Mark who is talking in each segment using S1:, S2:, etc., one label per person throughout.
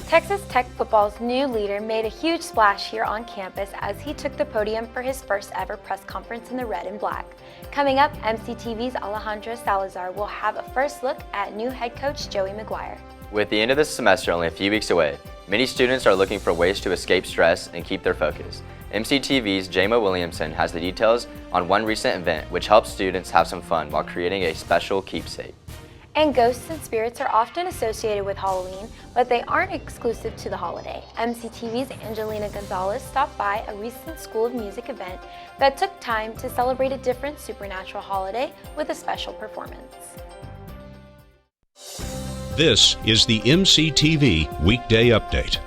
S1: Texas Tech football's new leader made a huge splash here on campus as he took the podium for his first ever press conference in the red and black. Coming up, MCTV's Alejandra Salazar will have a first look at new head coach Joey McGuire.
S2: With the end of the semester only a few weeks away, many students are looking for ways to escape stress and keep their focus. MCTV's Jayma Williamson has the details on one recent event which helps students have some fun while creating a special keepsake.
S1: And ghosts and spirits are often associated with Halloween, but they aren't exclusive to the holiday. MCTV's Angelina Gonzalez stopped by a recent School of Music event that took time to celebrate a different supernatural holiday with a special performance.
S3: This is the MCTV Weekday Update.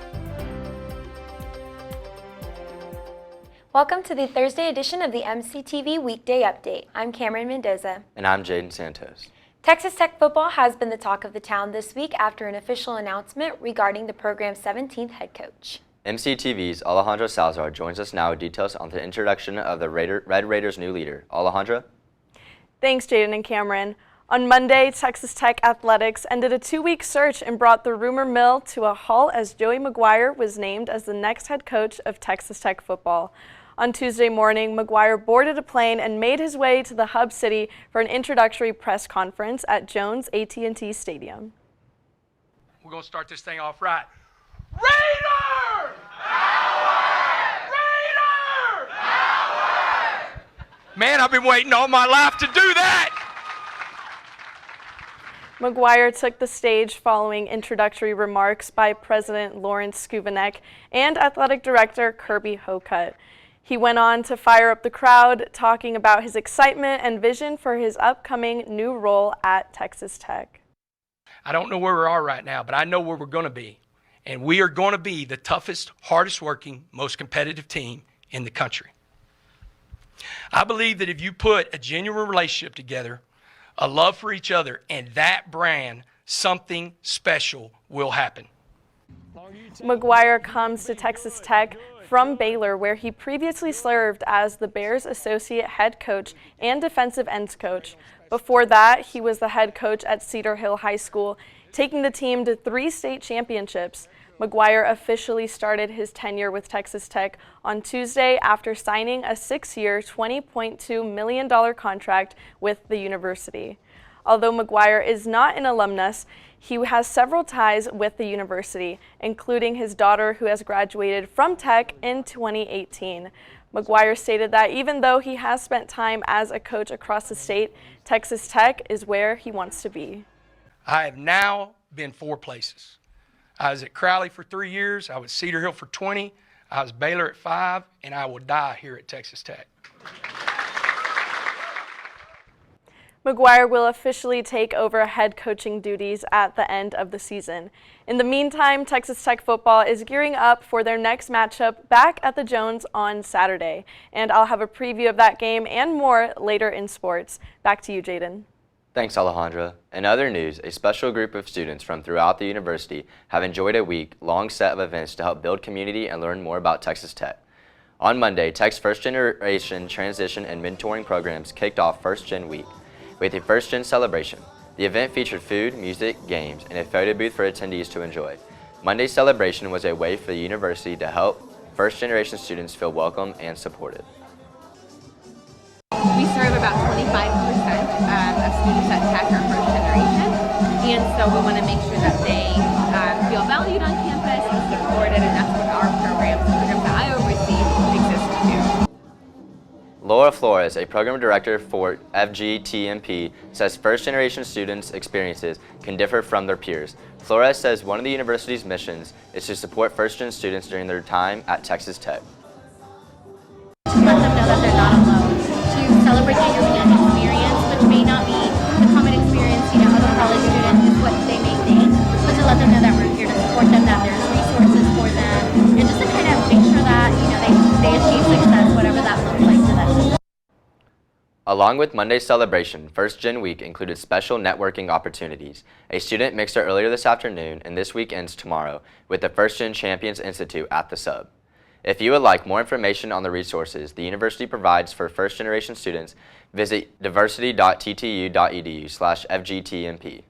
S1: Welcome to the Thursday edition of the MCTV Weekday Update. I'm Kamryn Mendoza.
S2: And I'm Jayden Santos.
S1: Texas Tech football has been the talk of the town this week after an official announcement regarding the program's 17th head coach.
S2: MCTV's Alejandra Salazar joins us now with details on the introduction of the Red Raiders' new leader. Alejandra?
S4: Thanks, Jayden and Kamryn. On Monday, Texas Tech Athletics ended a 2-week search and brought the rumor mill to a halt as Joey McGuire was named as the next head coach of Texas Tech football. On Tuesday morning, McGuire boarded a plane and made his way to the Hub City for an introductory press conference at Jones AT&T Stadium.
S5: We're going to start this thing off right. Raider! Power! Raider! Power! Man, I've been waiting all my life to do that!
S4: McGuire took the stage following introductory remarks by President Lawrence Skuvanek and Athletic Director Kirby Hokut. He went on to fire up the crowd, talking about his excitement and vision for his upcoming new role at Texas Tech.
S5: I don't know where we are right now, but I know where we're going to be. And we are going to be the toughest, hardest working, most competitive team in the country. I believe that if you put a genuine relationship together, a love for each other, and that brand, something special will happen.
S4: McGuire comes to Texas Tech from Baylor, where he previously served as the Bears' associate head coach and defensive ends coach. Before that, he was the head coach at Cedar Hill High School, taking the team to 3 state championships. McGuire officially started his tenure with Texas Tech on Tuesday after signing a 6-year, $20.2 million contract with the university. Although McGuire is not an alumnus, he has several ties with the university, including his daughter who has graduated from Tech in 2018. McGuire stated that even though he has spent time as a coach across the state, Texas Tech is where he wants to be.
S5: I have now been 4 places. I was at Crowley for 3 years, I was Cedar Hill for 20, I was Baylor at 5, and I will die here at Texas Tech.
S4: McGuire will officially take over head coaching duties at the end of the season. In the meantime, Texas Tech football is gearing up for their next matchup back at the Jones on Saturday. And I'll have a preview of that game and more later in sports. Back to you, Jayden.
S2: Thanks, Alejandra. In other news, a special group of students from throughout the university have enjoyed a week-long set of events to help build community and learn more about Texas Tech. On Monday, Tech's first-generation transition and mentoring programs kicked off First Gen Week with a First Gen celebration. The event featured food, music, games, and a photo booth for attendees to enjoy. Monday's celebration was a way for the university to help first-generation students feel welcome and supported.
S6: We serve about 25% of students at Tech are first generation, and so we want to make sure that they feel valued on campus and supported, and that's what our programs that I oversee exist to do.
S2: Laura Flores, a program director for FGTMP, says first-generation students' experiences can differ from their peers. Flores says one of the university's missions is to support first-gen students during their time at Texas Tech.
S6: To let them know that they're not alone, to celebrate the young experience, which may not be the common experience, other college students is what they may think, but to let them know that we're here to support them, that there's resources for them, and just to kind of make sure that, they achieve success, whatever that looks like to them.
S2: Along with Monday's celebration, First Gen Week included special networking opportunities. A student mixer earlier this afternoon and this week ends tomorrow with the First Gen Champions Institute at the Sub. If you would like more information on the resources the university provides for first-generation students, visit diversity.ttu.edu/FGTMP.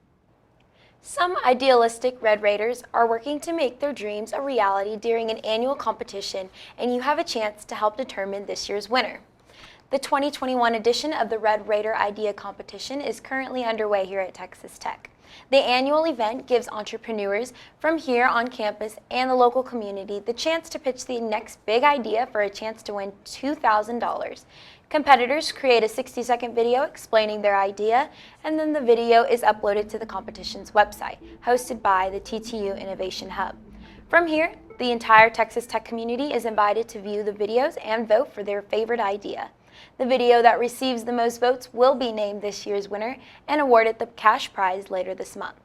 S1: Some idealistic Red Raiders are working to make their dreams a reality during an annual competition, and you have a chance to help determine this year's winner. The 2021 edition of the Red Raider Idea Competition is currently underway here at Texas Tech. The annual event gives entrepreneurs from here on campus and the local community the chance to pitch the next big idea for a chance to win $2,000. Competitors create a 60-second video explaining their idea, and then the video is uploaded to the competition's website, hosted by the TTU Innovation Hub. From here, the entire Texas Tech community is invited to view the videos and vote for their favorite idea. The video that receives the most votes will be named this year's winner and awarded the cash prize later this month.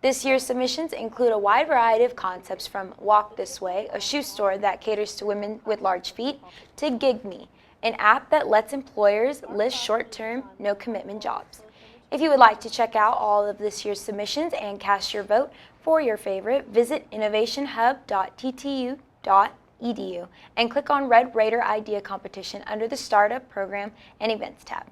S1: This year's submissions include a wide variety of concepts from Walk This Way, a shoe store that caters to women with large feet, to Gig Me, an app that lets employers list short-term, no-commitment jobs. If you would like to check out all of this year's submissions and cast your vote for your favorite, visit innovationhub.ttu.edu and click on Red Raider Idea Competition under the Startup Program and Events tab.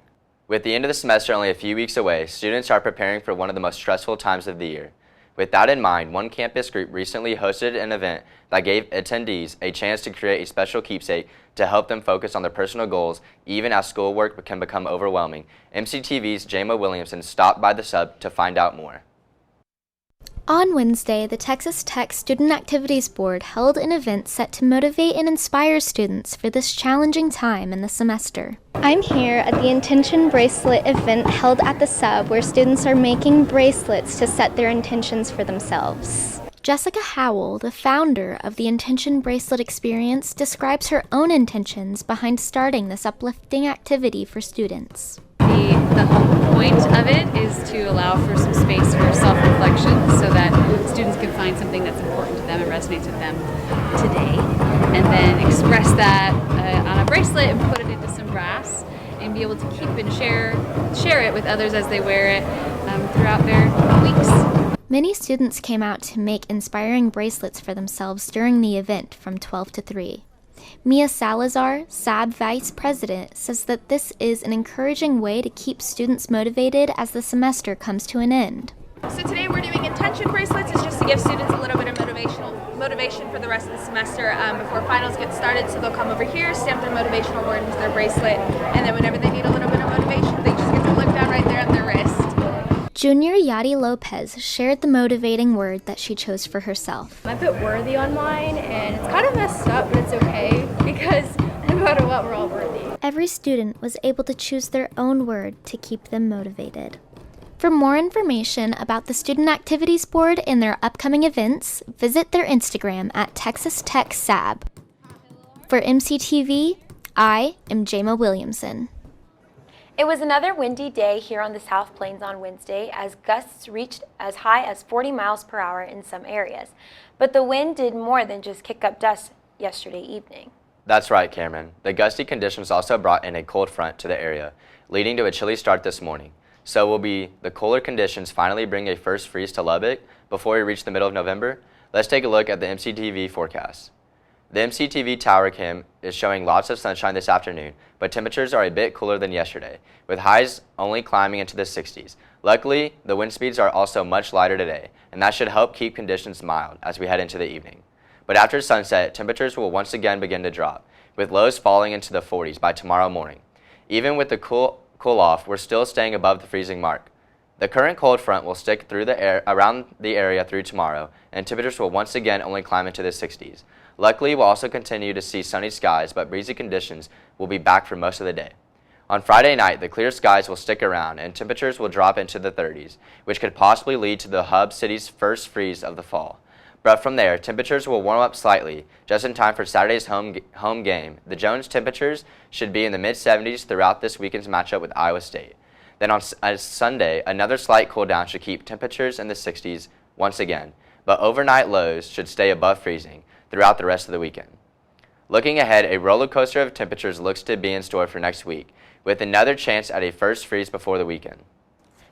S2: With the end of the semester only a few weeks away, students are preparing for one of the most stressful times of the year. With that in mind, one campus group recently hosted an event that gave attendees a chance to create a special keepsake to help them focus on their personal goals even as schoolwork can become overwhelming. MCTV's Jayden Williamson stopped by the sub to find out more.
S7: On Wednesday, the Texas Tech Student Activities Board held an event set to motivate and inspire students for this challenging time in the semester.
S8: I'm here at the Intention Bracelet event held at the sub, where students are making bracelets to set their intentions for themselves.
S7: Jessica Howell, the founder of the Intention Bracelet Experience, describes her own intentions behind starting this uplifting activity for students.
S9: The whole point of it is to allow for some space for self-reflection so that students can find something that's important to them and resonates with them today, and then express that on a bracelet and put it into some brass and be able to keep and share it with others as they wear it throughout their weeks.
S7: Many students came out to make inspiring bracelets for themselves during the event from 12 to 3. Mia Salazar, SAB Vice President, says that this is an encouraging way to keep students motivated as the semester comes to an end.
S10: So today we're doing intention bracelets. It's just to give students a little bit of motivation for the rest of the semester before finals get started. So they'll come over here, stamp their motivational word into their bracelet, and then whenever they need a little bit of motivation, they just get to look down right there at their wrist.
S7: Junior Yadi Lopez shared the motivating word that she chose for herself.
S11: I put worthy on mine, and it's kind of messed up, but it's okay because no matter what, we're all worthy.
S7: Every student was able to choose their own word to keep them motivated. For more information about the Student Activities Board and their upcoming events, visit their Instagram at Texas Tech SAB. For MCTV, I am Jayden Williamson.
S1: It was another windy day here on the South Plains on Wednesday as gusts reached as high as 40 miles per hour in some areas. But the wind did more than just kick up dust yesterday evening.
S2: That's right, Kamryn. The gusty conditions also brought in a cold front to the area, leading to a chilly start this morning. So will the cooler conditions finally bring a first freeze to Lubbock before we reach the middle of November? Let's take a look at the MCTV forecast. The MCTV Tower Cam is showing lots of sunshine this afternoon, but temperatures are a bit cooler than yesterday, with highs only climbing into the 60s. Luckily, the wind speeds are also much lighter today, and that should help keep conditions mild as we head into the evening. But after sunset, temperatures will once again begin to drop, with lows falling into the 40s by tomorrow morning. Even with the cool off, we're still staying above the freezing mark. The current cold front will stick through the air around the area through tomorrow, and temperatures will once again only climb into the 60s. Luckily, we'll also continue to see sunny skies, but breezy conditions will be back for most of the day. On Friday night, the clear skies will stick around, and temperatures will drop into the 30s, which could possibly lead to the hub city's first freeze of the fall. But from there, temperatures will warm up slightly, just in time for Saturday's home game. The Jones temperatures should be in the mid-70s throughout this weekend's matchup with Iowa State. Then on Sunday, another slight cool down should keep temperatures in the 60s once again, but overnight lows should stay above freezing throughout the rest of the weekend. Looking ahead, a roller coaster of temperatures looks to be in store for next week, with another chance at a first freeze before the weekend.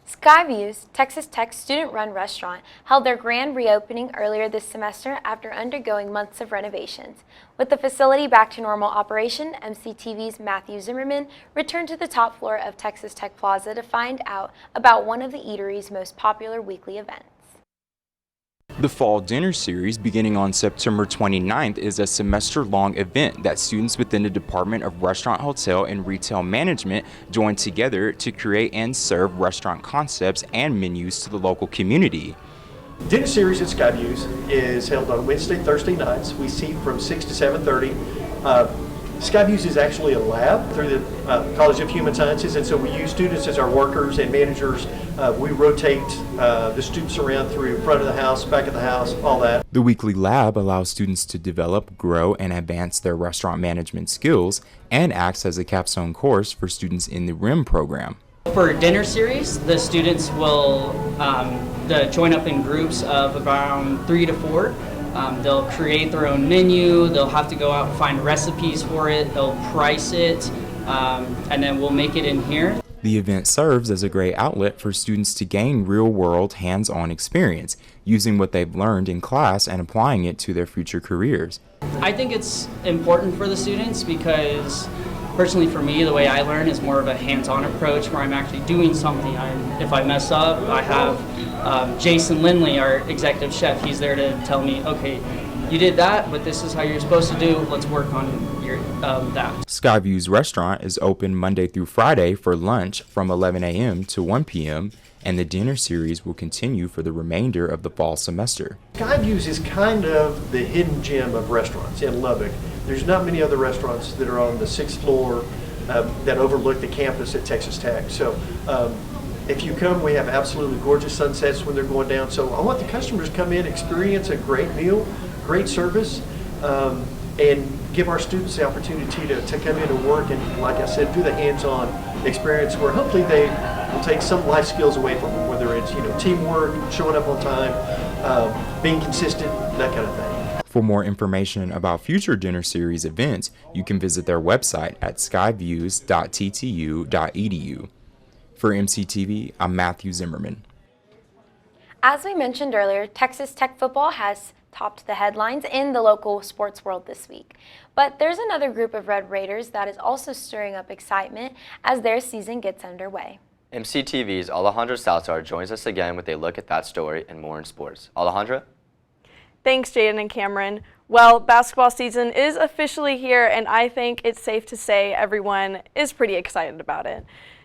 S1: SkyViews, Texas Tech's student-run restaurant, held their grand reopening earlier this semester after undergoing months of renovations. With the facility back to normal operation, MCTV's Matthew Zimmerman returned to the top floor of Texas Tech Plaza to find out about one of the eatery's most popular weekly events.
S12: The Fall Dinner Series, beginning on September 29th, is a semester-long event that students within the Department of Restaurant, Hotel, and Retail Management join together to create and serve restaurant concepts and menus to the local community.
S13: Dinner series at SkyViews is held on Wednesday, Thursday nights. We seat from 6 to 7:30. SkyViews is actually a lab through the College of Human Sciences, and so we use students as our workers and managers. We rotate the students around through front of the house, back of the house, all that.
S12: The weekly lab allows students to develop, grow, and advance their restaurant management skills and acts as a capstone course for students in the RIM program.
S14: For dinner series, the students will join up in groups of around 3 to 4. They'll create their own menu, they'll have to go out and find recipes for it, they'll price it, and then we'll make it in here.
S12: The event serves as a great outlet for students to gain real-world, hands-on experience, using what they've learned in class and applying it to their future careers.
S14: I think it's important for the students because personally for me, the way I learn is more of a hands-on approach where I'm actually doing something. If I mess up, I have Jason Lindley, our executive chef. He's there to tell me, okay, you did that, but this is how you're supposed to do. Let's work on that.
S12: SkyViews Restaurant is open Monday through Friday for lunch from 11 a.m. to 1 p.m., and the dinner series will continue for the remainder of the fall semester.
S13: SkyViews is kind of the hidden gem of restaurants in Lubbock. There's not many other restaurants that are on the 6th floor that overlook the campus at Texas Tech. So if you come, we have absolutely gorgeous sunsets when they're going down. So I want the customers to come in, experience a great meal, great service, and give our students the opportunity to come in and work and, like I said, do the hands-on experience where hopefully they will take some life skills away from them, whether it's teamwork, showing up on time, being consistent, that kind of thing.
S12: For more information about future dinner series events, you can visit their website at skyviews.ttu.edu. For MCTV, I'm Matthew Zimmerman.
S1: As we mentioned earlier, Texas Tech football has topped the headlines in the local sports world this week. But there's another group of Red Raiders that is also stirring up excitement as their season gets underway.
S2: MCTV's Alejandra Salazar joins us again with a look at that story and more in sports. Alejandra?
S4: Thanks, Jayden and Kamryn. Well, basketball season is officially here, and I think it's safe to say everyone is pretty excited about it.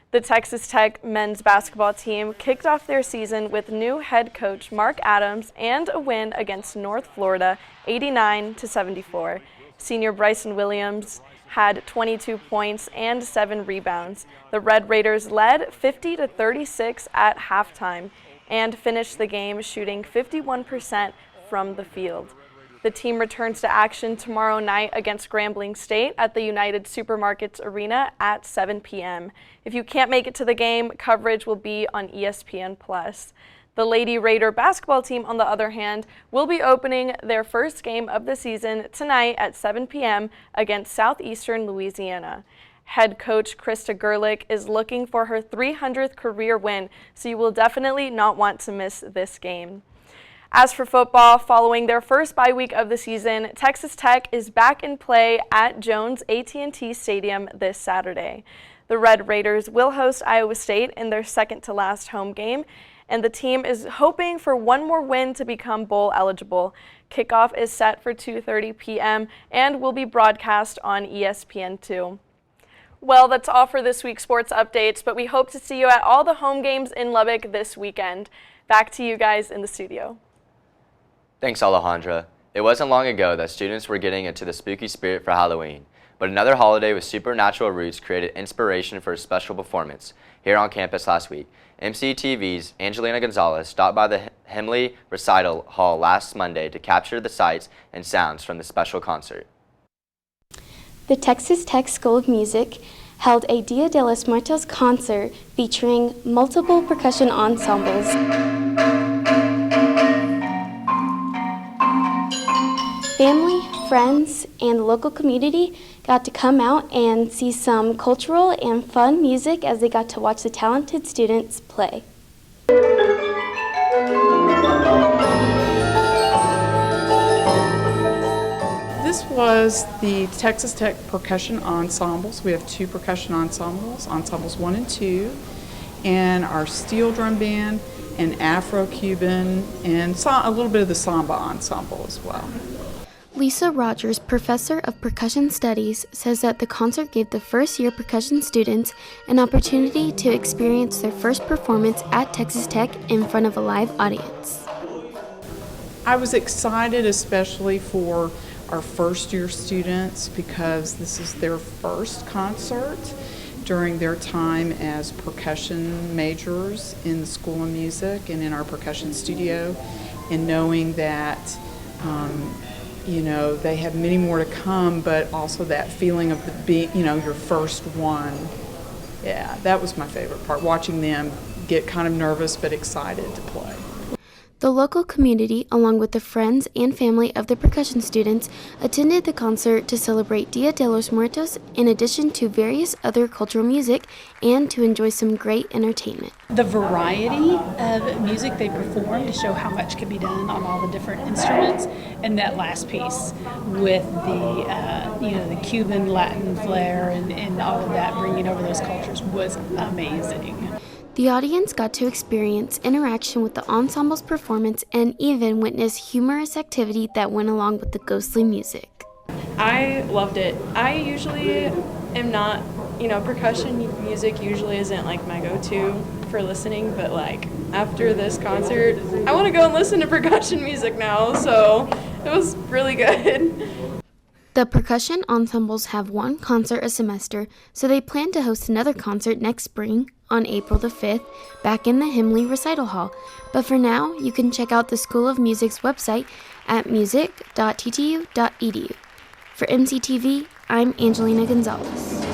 S4: The Texas Tech men's basketball team kicked off their season with new head coach Mark Adams and a win against North Florida, 89-74. Senior Bryson Williams had 22 points and 7 rebounds. The Red Raiders led 50-36 at halftime and finished the game shooting 51% from the field. The team returns to action tomorrow night against Grambling State at the United Supermarkets Arena at 7 p.m. If you can't make it to the game, coverage will be on ESPN+. The Lady Raider basketball team, on the other hand, will be opening their first game of the season tonight at 7 p.m. against Southeastern Louisiana. Head coach Krista Gerlich is looking for her 300th career win, so you will definitely not want to miss this game. As for football, following their first bye week of the season, Texas Tech is back in play at Jones AT&T Stadium this Saturday. The Red Raiders will host Iowa State in their second-to-last home game, and the team is hoping for one more win to become bowl eligible. Kickoff is set for 2:30 p.m. and will be broadcast on ESPN2. Well, that's all for this week's sports updates, but we hope to see you at all the home games in Lubbock this weekend. Back to you guys in the studio.
S2: Thanks, Alejandra. It wasn't long ago that students were getting into the spooky spirit for Halloween, but another holiday with supernatural roots created inspiration for a special performance here on campus last week. MCTV's Angelina Gonzalez stopped by the Hemley Recital Hall last Monday to capture the sights and sounds from the special concert.
S15: The Texas Tech School of Music held a Dia de los Muertos concert featuring multiple percussion ensembles. Family, friends, and the local community got to come out and see some cultural and fun music as they got to watch the talented students play.
S16: This was the Texas Tech percussion ensembles. We have 2 percussion ensembles, ensembles 1 and 2, and our steel drum band and Afro-Cuban, and a little bit of the samba ensemble as well.
S15: Lisa Rogers, professor of percussion studies, says that the concert gave the first-year percussion students an opportunity to experience their first performance at Texas Tech in front of a live audience.
S16: I was excited especially for our first-year students because this is their first concert during their time as percussion majors in the School of Music and in our percussion studio, and knowing that you know, they have many more to come, but also that feeling of being, you know, your first one. Yeah, that was my favorite part, watching them get kind of nervous but excited to play.
S15: The local community, along with the friends and family of the percussion students, attended the concert to celebrate Dia de los Muertos in addition to various other cultural music and to enjoy some great entertainment.
S17: The variety of music they performed to show how much could be done on all the different instruments, and that last piece with the you know, the Cuban Latin flair and all of that, bringing over those cultures, was amazing.
S15: The audience got to experience interaction with the ensemble's performance and even witness humorous activity that went along with the ghostly music.
S4: I loved it. I usually am not, you know, percussion music usually isn't like my go-to for listening, but like after this concert, I want to go and listen to percussion music now, so it was really good.
S15: The percussion ensembles have one concert a semester, so they plan to host another concert next spring on April the 5th back in the Himley Recital Hall. But for now, you can check out the School of Music's website at music.ttu.edu. For MCTV, I'm Angelina Gonzalez.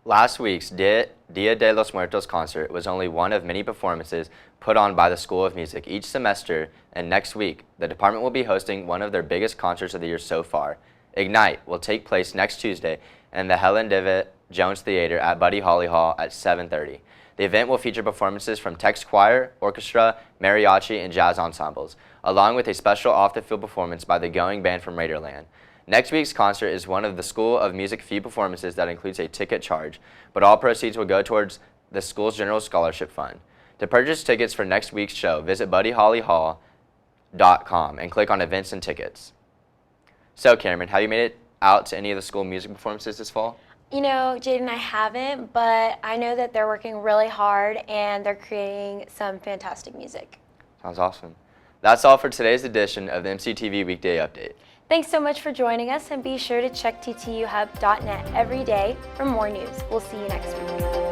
S2: Last week's Dia de los Muertos concert was only one of many performances put on by the School of Music each semester, and next week, the department will be hosting one of their biggest concerts of the year so far. Ignite will take place next Tuesday in the Helen Devitt Jones Theater at Buddy Holly Hall at 7:30. The event will feature performances from Tech's choir, orchestra, mariachi, and jazz ensembles, along with a special off-the-field performance by the Going Band from Raiderland. Next week's concert is one of the School of Music fee performances that includes a ticket charge, but all proceeds will go towards the school's general scholarship fund. To purchase tickets for next week's show, visit buddyhollyhall.com and click on events and tickets. So, Kamryn, have you made it out to any of the school music performances this fall?
S1: You know, Jayden, I haven't, but I know that they're working really hard and they're creating some fantastic music.
S2: Sounds awesome. That's all for today's edition of the MCTV Weekday Update.
S1: Thanks so much for joining us, and be sure to check ttuhub.net every day for more news. We'll see you next week.